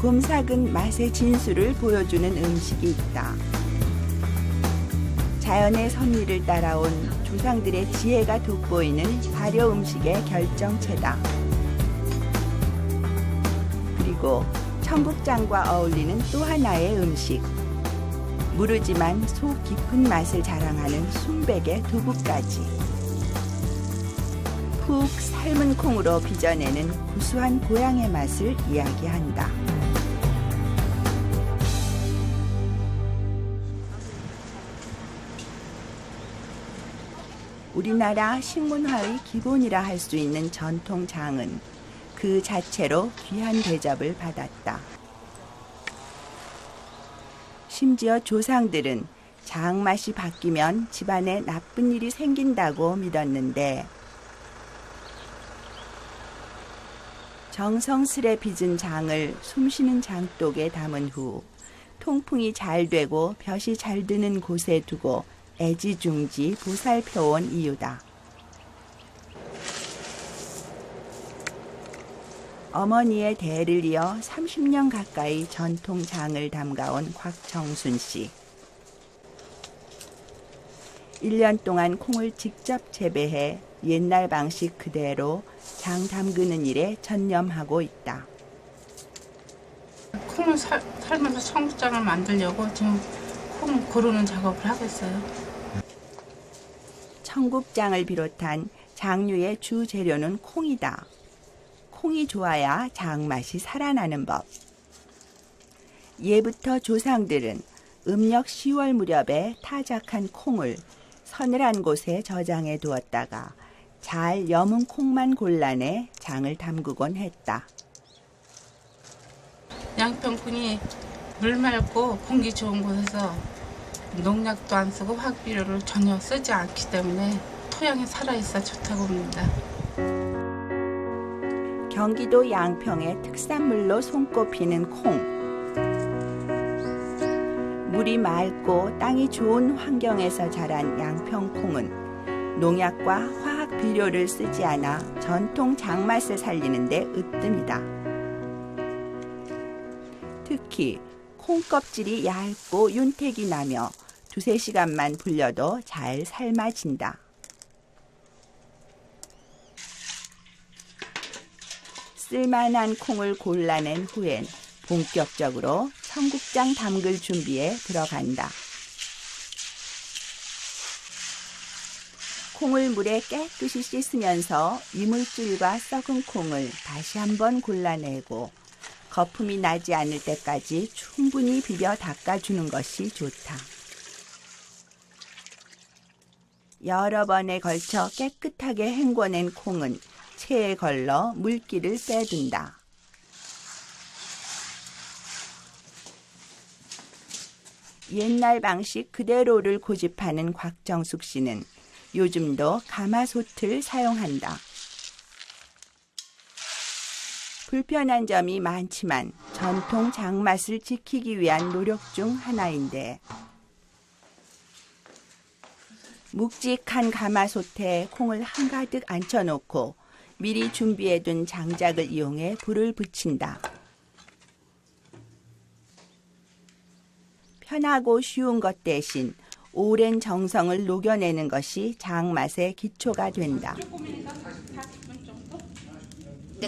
곰삭은 맛의 진수를 보여주는 음식이 있다. 자연의 섭리를 따라온 조상들의 지혜가 돋보이는 발효 음식의 결정체다. 그리고 청국장과 어울리는 또 하나의 음식. 무르지만 속 깊은 맛을 자랑하는 순백의 두부까지. 푹 삶은 콩으로 빚어내는 구수한 고향의 맛을 이야기한다. 우리나라 식문화의 기본이라 할 수 있는 전통장은 그 자체로 귀한 대접을 받았다. 심지어 조상들은 장 맛이 바뀌면 집안에 나쁜 일이 생긴다고 믿었는데 정성스레 빚은 장을 숨쉬는 장독에 담은 후 통풍이 잘 되고 볕이 잘 드는 곳에 두고 애지중지 보살펴온 이유다. 어머니의 대를 이어 30년 가까이 전통장을 담가온 곽정순 씨. 1년 동안 콩을 직접 재배해 옛날 방식 그대로 장 담그는 일에 전념하고 있다. 콩을 삶아서 청국장을 만들려고 지금 콩 고르는 작업을 하고 있어요. 청국장을 비롯한 장류의 주 재료는 콩이다. 콩이 좋아야 장맛이 살아나는 법. 예부터 조상들은 음력 10월 무렵에 타작한 콩을 서늘한 곳에 저장해 두었다가 잘 여문 콩만 골라내 장을 담그곤 했다. 양평군이 물 맑고 공기 좋은 곳에서 농약도 안 쓰고 화학비료를 전혀 쓰지 않기 때문에 토양이 살아있어 좋다고 봅니다. 경기도 양평의 특산물로 손꼽히는 콩. 물이 맑고 땅이 좋은 환경에서 자란 양평콩은 농약과 화학 비료를 쓰지 않아 전통 장맛을 살리는 데 으뜸이다. 특히 콩 껍질이 얇고 윤택이 나며 2~3시간만 불려도 잘 삶아진다. 쓸만한 콩을 골라낸 후엔 본격적으로 청국장 담글 준비에 들어간다. 콩을 물에 깨끗이 씻으면서 이물질과 썩은 콩을 다시 한번 골라내고 거품이 나지 않을 때까지 충분히 비벼 닦아주는 것이 좋다. 여러 번에 걸쳐 깨끗하게 헹궈낸 콩은 체에 걸러 물기를 빼둔다. 옛날 방식 그대로를 고집하는 곽정숙 씨는 요즘도 가마솥을 사용한다. 불편한 점이 많지만 전통 장맛을 지키기 위한 노력 중 하나인데 묵직한 가마솥에 콩을 한가득 앉혀놓고 미리 준비해둔 장작을 이용해 불을 붙인다. 편하고 쉬운 것 대신 오랜 정성을 녹여내는 것이 장맛의 기초가 된다.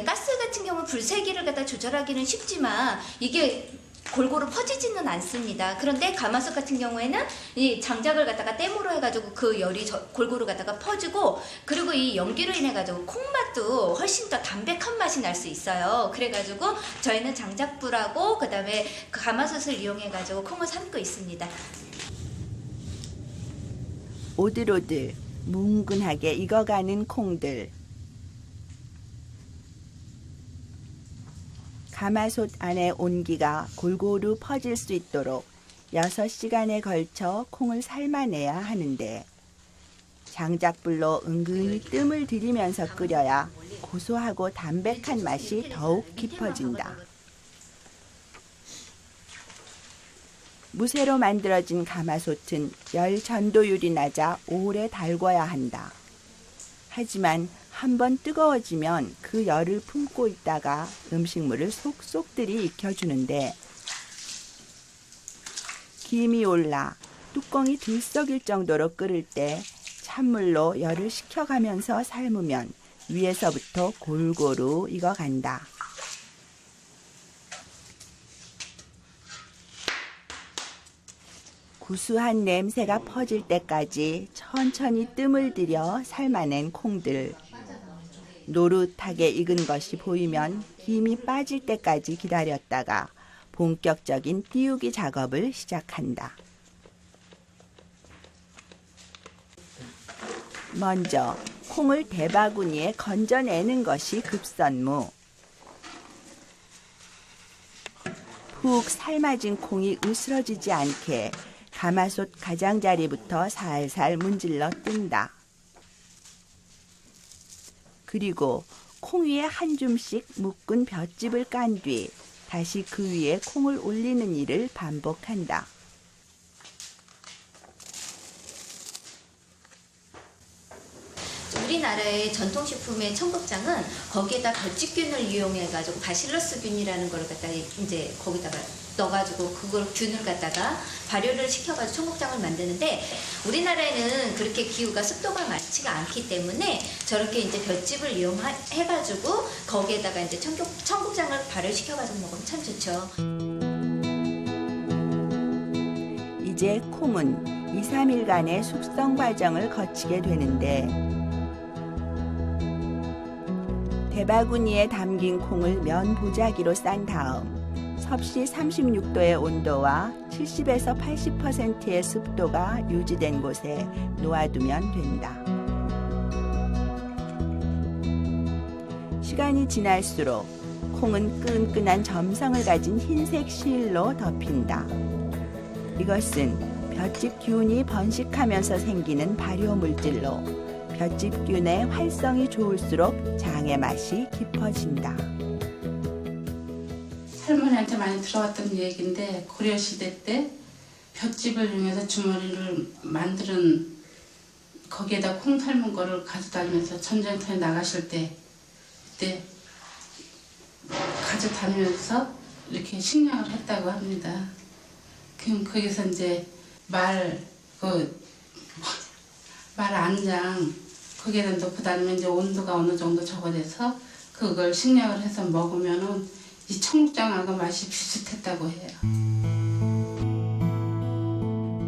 가스 같은 경우 불세기를 갖다 조절하기는 쉽지만 이게 골고루 퍼지지는 않습니다. 그런데 가마솥 같은 경우에는 이 장작을 갖다가 땜으로 해가지고 그 열이 골고루 갖다가 퍼지고 그리고 이 연기로 인해가지고 콩맛도 훨씬 더 담백한 맛이 날 수 있어요. 그래가지고 저희는 장작불하고 그 다음에 그 가마솥을 이용해가지고 콩을 삶고 있습니다. 오들오들 뭉근하게 익어가는 콩들. 가마솥 안의 온기가 골고루 퍼질 수 있도록 6시간에 걸쳐 콩을 삶아내야 하는데 장작불로 은근히 뜸을 들이면서 끓여야 고소하고 담백한 맛이 더욱 깊어진다. 무쇠로 만들어진 가마솥은 열 전도율이 낮아 오래 달궈야 한다. 하지만 한번 뜨거워지면 그 열을 품고 있다가 음식물을 속속들이 익혀주는데 김이 올라 뚜껑이 들썩일 정도로 끓을 때 찬물로 열을 식혀가면서 삶으면 위에서부터 골고루 익어간다. 구수한 냄새가 퍼질 때까지 천천히 뜸을 들여 삶아낸 콩들. 노릇하게 익은 것이 보이면 김이 빠질 때까지 기다렸다가 본격적인 띄우기 작업을 시작한다. 먼저 콩을 대바구니에 건져내는 것이 급선무. 푹 삶아진 콩이 으스러지지 않게 가마솥 가장자리부터 살살 문질러 뜬다. 그리고 콩 위에 한 줌씩 묶은 볏짚을 깐 뒤 다시 그 위에 콩을 올리는 일을 반복한다. 우리나라의 전통식품의 청국장은 거기에다 볏짚균을 이용해가지고 바실러스균이라는 걸 갖다가 이제 거기다가 넣어가지고 그걸 균을 갖다가 발효를 시켜가지고 청국장을 만드는데 우리나라에는 그렇게 기후가 습도가 많지가 않기 때문에 저렇게 이제 볏짚을 이용해가지고 거기에다가 이제 청국장을 발효시켜가지고 먹으면 참 좋죠. 이제 콩은 2, 3일간의 숙성 과정을 거치게 되는데 대바구니에 담긴 콩을 면 보자기로 싼 다음 섭씨 36도의 온도와 70에서 80%의 습도가 유지된 곳에 놓아두면 된다. 시간이 지날수록 콩은 끈끈한 점성을 가진 흰색 실로 덮인다. 이것은 볏짚균이 번식하면서 생기는 발효 물질로 볏짚균의 활성이 좋을수록 장의 맛이 깊어진다. 할머니한테 많이 들어왔던 얘기인데 고려시대 때 볏짚을 이용해서 주머니를 만드는 거기에다 콩 삶은 거를 가져다니면서 전쟁터에 나가실 때 그때 가져다니면서 이렇게 식량을 했다고 합니다. 그럼 거기서 이제 말 안장 거기에다 넣고 다니면 이제 온도가 어느 정도 적어져서 그걸 식량을 해서 먹으면은 이 청국장하고 맛이 비슷했다고 해요.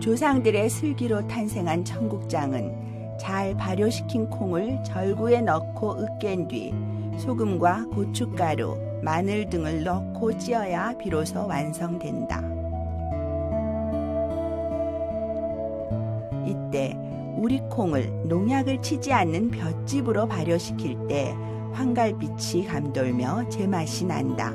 조상들의 슬기로 탄생한 청국장은 잘 발효시킨 콩을 절구에 넣고 으깬 뒤 소금과 고춧가루, 마늘 등을 넣고 찌어야 비로소 완성된다. 이때 우리 콩을 농약을 치지 않는 볏짚으로 발효시킬 때 황갈빛이 감돌며 제맛이 난다.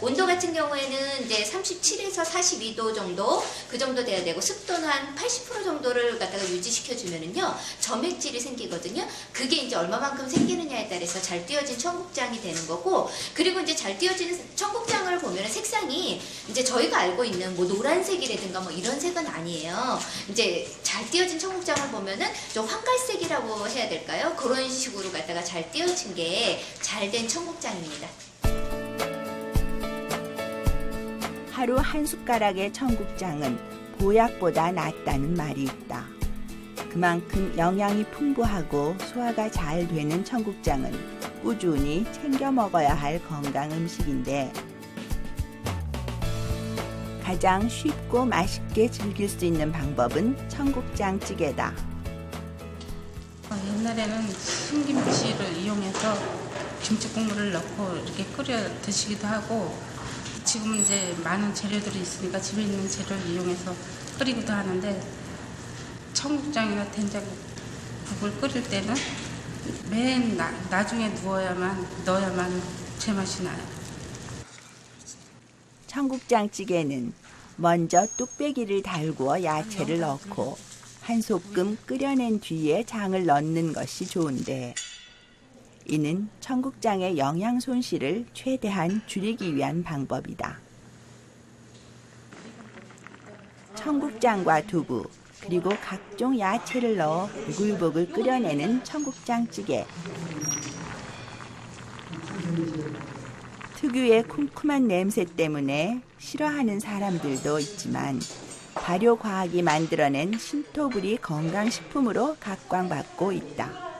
온도 같은 경우에는 이제 37에서 42도 정도 그 정도 돼야 되고 습도는 한 80% 정도를 갖다가 유지시켜주면은요 점액질이 생기거든요. 그게 이제 얼마만큼 생기느냐에 따라서 잘 띄어진 청국장이 되는 거고 그리고 이제 잘 띄어지는 청국장을 보면 색상이 이제 저희가 알고 있는 뭐 노란색이라든가 뭐 이런 색은 아니에요. 이제 잘 띄어진 청국장을 보면은 좀 황갈색이라고 해야 될까요? 그런 식으로 갖다가 잘 띄어진 게 잘 된 청국장입니다. 하루 한 숟가락의 청국장은 보약보다 낫다는 말이 있다. 그만큼 영양이 풍부하고 소화가 잘 되는 청국장은 꾸준히 챙겨 먹어야 할 건강 음식인데 가장 쉽고 맛있게 즐길 수 있는 방법은 청국장찌개다. 옛날에는 신김치를 이용해서 김치 국물을 넣고 이렇게 끓여 드시기도 하고 지금 이제 많은 재료들이 있으니까 집에 있는 재료를 이용해서 끓이기도 하는데 청국장이나 된장국을 끓일 때는 맨 나중에 넣어야만 제맛이 나요. 청국장찌개는 먼저 뚝배기를 달구어 야채를 넣고 한 소끔 끓여낸 뒤에 장을 넣는 것이 좋은데 이는 청국장의 영양 손실을 최대한 줄이기 위한 방법이다. 청국장과 두부, 그리고 각종 야채를 넣어 보글보글 끓여내는 청국장찌개. 특유의 쿰쿰한 냄새 때문에 싫어하는 사람들도 있지만 발효과학이 만들어낸 신토부리 건강식품으로 각광받고 있다.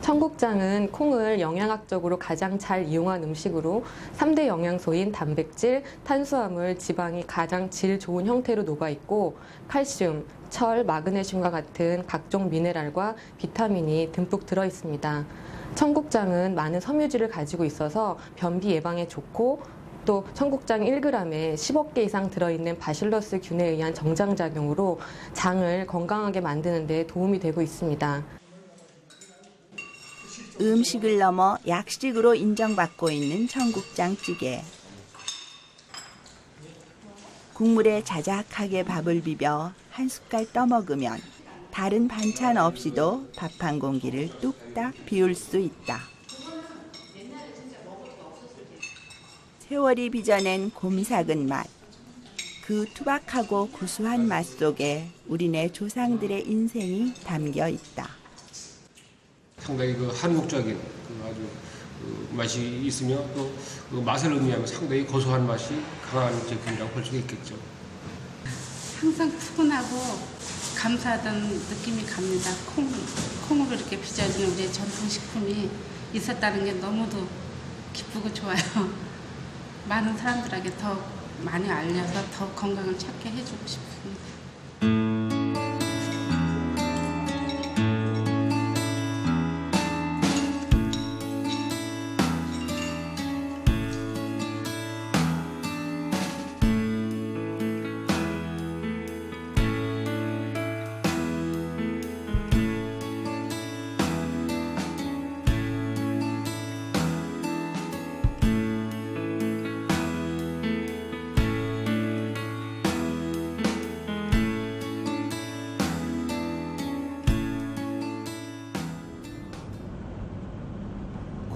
청국장은 콩을 영양학적으로 가장 잘 이용한 음식으로 3대 영양소인 단백질, 탄수화물, 지방이 가장 질 좋은 형태로 녹아있고 칼슘, 철, 마그네슘과 같은 각종 미네랄과 비타민이 듬뿍 들어있습니다. 청국장은 많은 섬유질을 가지고 있어서 변비 예방에 좋고 또 청국장 1g에 10억 개 이상 들어있는 바실러스 균에 의한 정장작용으로 장을 건강하게 만드는 데 도움이 되고 있습니다. 음식을 넘어 약식으로 인정받고 있는 청국장찌개. 국물에 자작하게 밥을 비벼 한 숟갈 떠먹으면 다른 반찬 없이도 밥 한 공기를 뚝딱 비울 수 있다. 세월이 빚어낸 곰삭은 맛. 그 투박하고 구수한 맛 속에 우리네 조상들의 인생이 담겨 있다. 상당히 한국적인 아주 맛이 있으며 또 그 맛을 의미하면 상당히 고소한 맛이 강한 제품이라고 볼 수가 있겠죠. 항상 푸근하고 감사하던 느낌이 갑니다. 콩으로 이렇게 빚어진 우리의 전통식품이 있었다는 게 너무도 기쁘고 좋아요. 많은 사람들에게 더 많이 알려서 더 건강을 찾게 해주고 싶습니다.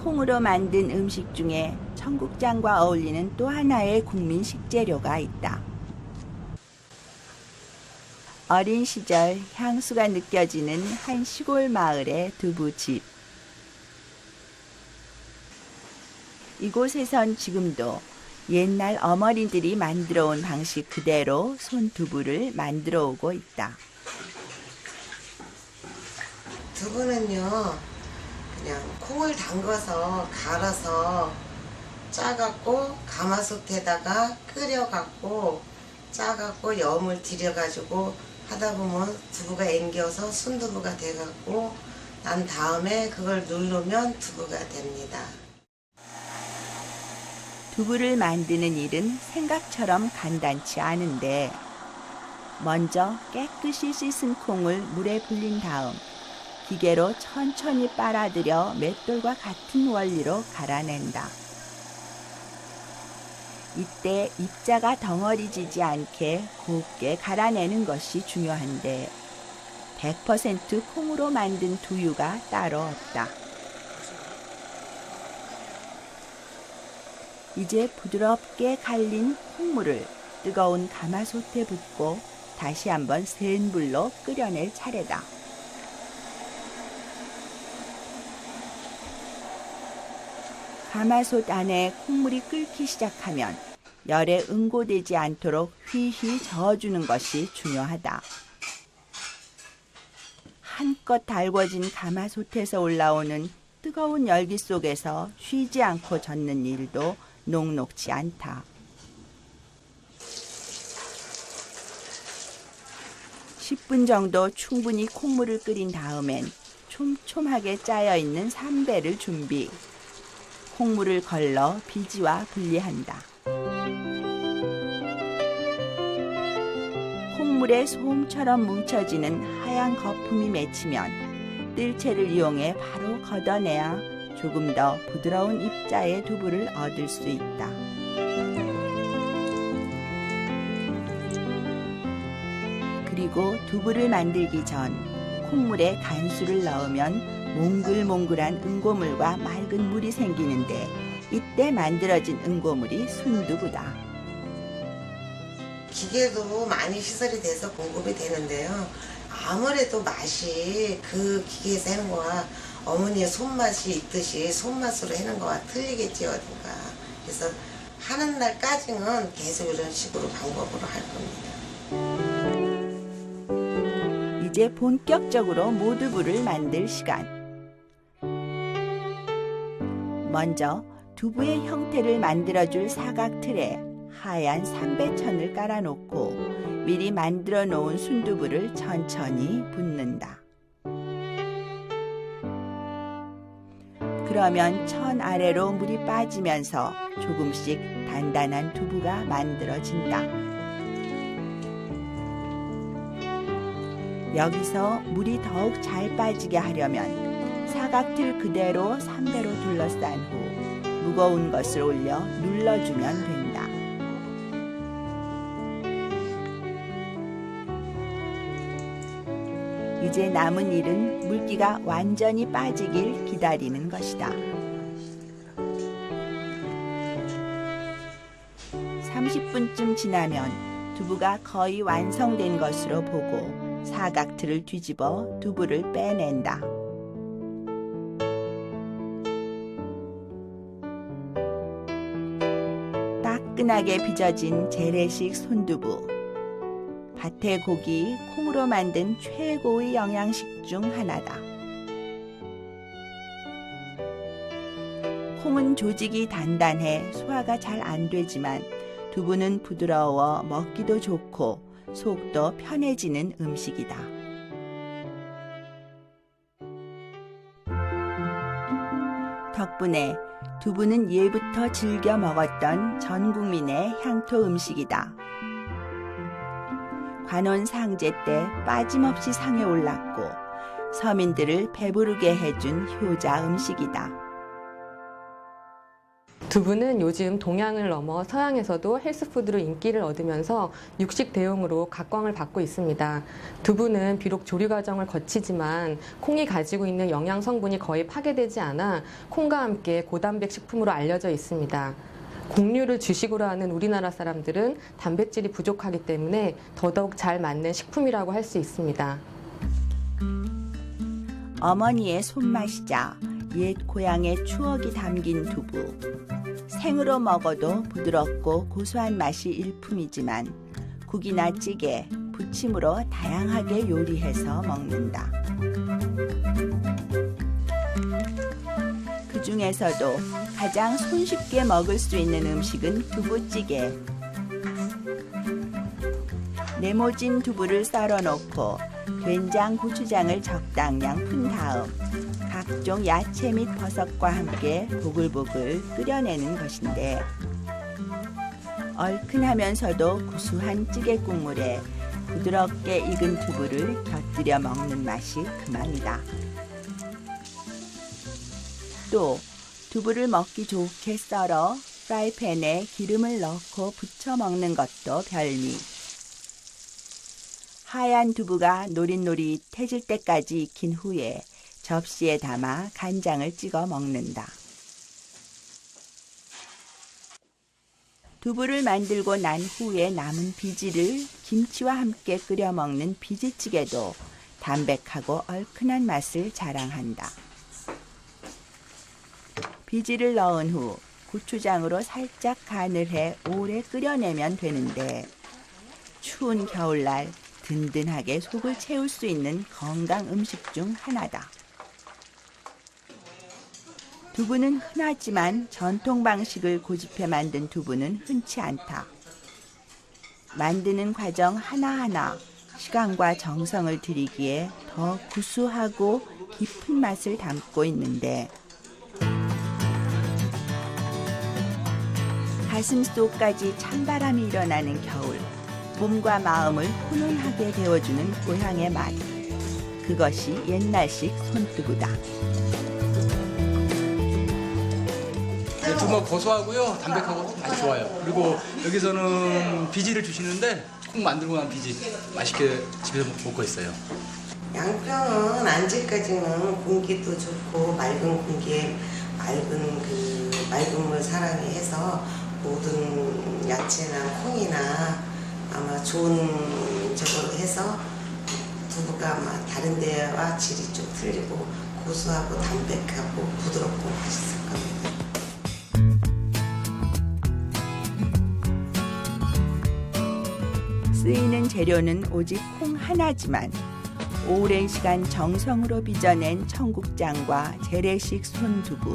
콩으로 만든 음식 중에 청국장과 어울리는 또 하나의 국민 식재료가 있다. 어린 시절 향수가 느껴지는 한 시골 마을의 두부집. 이곳에선 지금도 옛날 어머니들이 만들어 온 방식 그대로 손두부를 만들어 오고 있다. 두부는요, 그냥 콩을 담가서 갈아서 짜갖고 가마솥에다가 끓여갖고 짜갖고 염을 들여가지고 하다 보면 두부가 앵겨서 순두부가 돼갖고 난 다음에 그걸 누르면 두부가 됩니다. 두부를 만드는 일은 생각처럼 간단치 않은데 먼저 깨끗이 씻은 콩을 물에 불린 다음 기계로 천천히 빨아들여 맷돌과 같은 원리로 갈아낸다. 이때 입자가 덩어리지지 않게 곱게 갈아내는 것이 중요한데 100% 콩으로 만든 두유가 따로 없다. 이제 부드럽게 갈린 콩물을 뜨거운 가마솥에 붓고 다시 한번 센 불로 끓여낼 차례다. 가마솥 안에 콩물이 끓기 시작하면 열에 응고되지 않도록 휘휘 저어주는 것이 중요하다. 한껏 달궈진 가마솥에서 올라오는 뜨거운 열기 속에서 쉬지 않고 젓는 일도 녹록지 않다. 10분 정도 충분히 콩물을 끓인 다음엔 촘촘하게 짜여있는 삼배를 준비. 콩물을 걸러 비지와 분리한다. 콩물에 솜처럼 뭉쳐지는 하얀 거품이 맺히면 뜰채를 이용해 바로 걷어내야 조금 더 부드러운 입자의 두부를 얻을 수 있다. 그리고 두부를 만들기 전 콩물에 간수를 넣으면 몽글몽글한 응고물과 맑은 물이 생기는데 이때 만들어진 응고물이 순두부다. 기계도 많이 시설이 돼서 공급이 되는데요. 아무래도 맛이 그 기계에서 하는 거와 어머니의 손맛이 있듯이 손맛으로 하는 거와 틀리겠지 어딘가. 그래서 하는 날까지는 계속 이런 식으로 방법으로 할 겁니다. 이제 본격적으로 모두부를 만들 시간. 먼저 두부의 형태를 만들어줄 사각 틀에 하얀 삼배천을 깔아놓고 미리 만들어 놓은 순두부를 천천히 붓는다. 그러면 천 아래로 물이 빠지면서 조금씩 단단한 두부가 만들어진다. 여기서 물이 더욱 잘 빠지게 하려면 사각틀 그대로 삼배로 둘러싼 후 무거운 것을 올려 눌러주면 된다. 이제 남은 일은 물기가 완전히 빠지길 기다리는 것이다. 30분쯤 지나면 두부가 거의 완성된 것으로 보고 사각틀을 뒤집어 두부를 빼낸다. 따끈하게 빚어진 재래식 손두부. 밭의 고기, 콩으로 만든 최고의 영양식 중 하나다. 콩은 조직이 단단해 소화가 잘 안 되지만 두부는 부드러워 먹기도 좋고 속도 편해지는 음식이다. 덕분에 두부는 예부터 즐겨 먹었던 전 국민의 향토 음식이다. 관원 상제 때 빠짐없이 상에 올랐고 서민들을 배부르게 해준 효자 음식이다. 두부는 요즘 동양을 넘어 서양에서도 헬스푸드로 인기를 얻으면서 육식 대용으로 각광을 받고 있습니다. 두부는 비록 조리 과정을 거치지만 콩이 가지고 있는 영양 성분이 거의 파괴되지 않아 콩과 함께 고단백 식품으로 알려져 있습니다. 곡류를 주식으로 하는 우리나라 사람들은 단백질이 부족하기 때문에 더더욱 잘 맞는 식품이라고 할 수 있습니다. 어머니의 손맛이자 옛 고향의 추억이 담긴 두부. 생으로 먹어도 부드럽고 고소한 맛이 일품이지만 국이나 찌개, 부침으로 다양하게 요리해서 먹는다. 그 중에서도 가장 손쉽게 먹을 수 있는 음식은 두부찌개. 네모진 두부를 썰어놓고 된장, 고추장을 적당량 푼 다음 각종 야채 및 버섯과 함께 보글보글 끓여내는 것인데 얼큰하면서도 구수한 찌개 국물에 부드럽게 익은 두부를 곁들여 먹는 맛이 그만이다. 또 두부를 먹기 좋게 썰어 프라이팬에 기름을 넣고 부쳐 먹는 것도 별미. 하얀 두부가 노릿노릿해질 때까지 익힌 후에 접시에 담아 간장을 찍어 먹는다. 두부를 만들고 난 후에 남은 비지를 김치와 함께 끓여 먹는 비지찌개도 담백하고 얼큰한 맛을 자랑한다. 비지를 넣은 후 고추장으로 살짝 간을 해 오래 끓여내면 되는데 추운 겨울날 든든하게 속을 채울 수 있는 건강 음식 중 하나다. 두부는 흔하지만 전통 방식을 고집해 만든 두부는 흔치 않다. 만드는 과정 하나하나 시간과 정성을 들이기에 더 구수하고 깊은 맛을 담고 있는데 가슴속까지 찬바람이 일어나는 겨울, 몸과 마음을 훈훈하게 데워주는 고향의 맛. 그것이 옛날식 손두부다. 두부가 고소하고요, 담백하고 맛이 좋아요. 그리고 여기서는 비지를 주시는데 콩 만들고 난 비지 맛있게 집에서 먹고 있어요. 양평은 안지까지는 공기도 좋고 맑은 공기에 맑은 물 사랑이 해서 모든 야채나 콩이나 아마 좋은 저걸 해서 두부가 아마 다른 데와 질이 좀 틀리고 고소하고 담백하고 부드럽고 맛있을 겁니다. 쓰이는 재료는 오직 콩 하나지만 오랜 시간 정성으로 빚어낸 청국장과 재래식 손두부,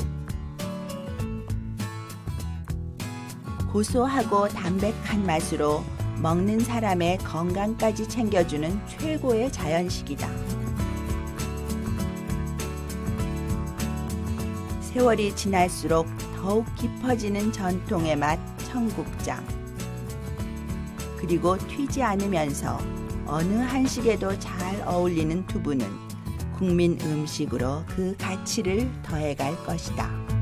고소하고 담백한 맛으로 먹는 사람의 건강까지 챙겨주는 최고의 자연식이다. 세월이 지날수록 더욱 깊어지는 전통의 맛 청국장. 그리고 튀지 않으면서 어느 한식에도 잘 어울리는 두부는 국민 음식으로 그 가치를 더해갈 것이다.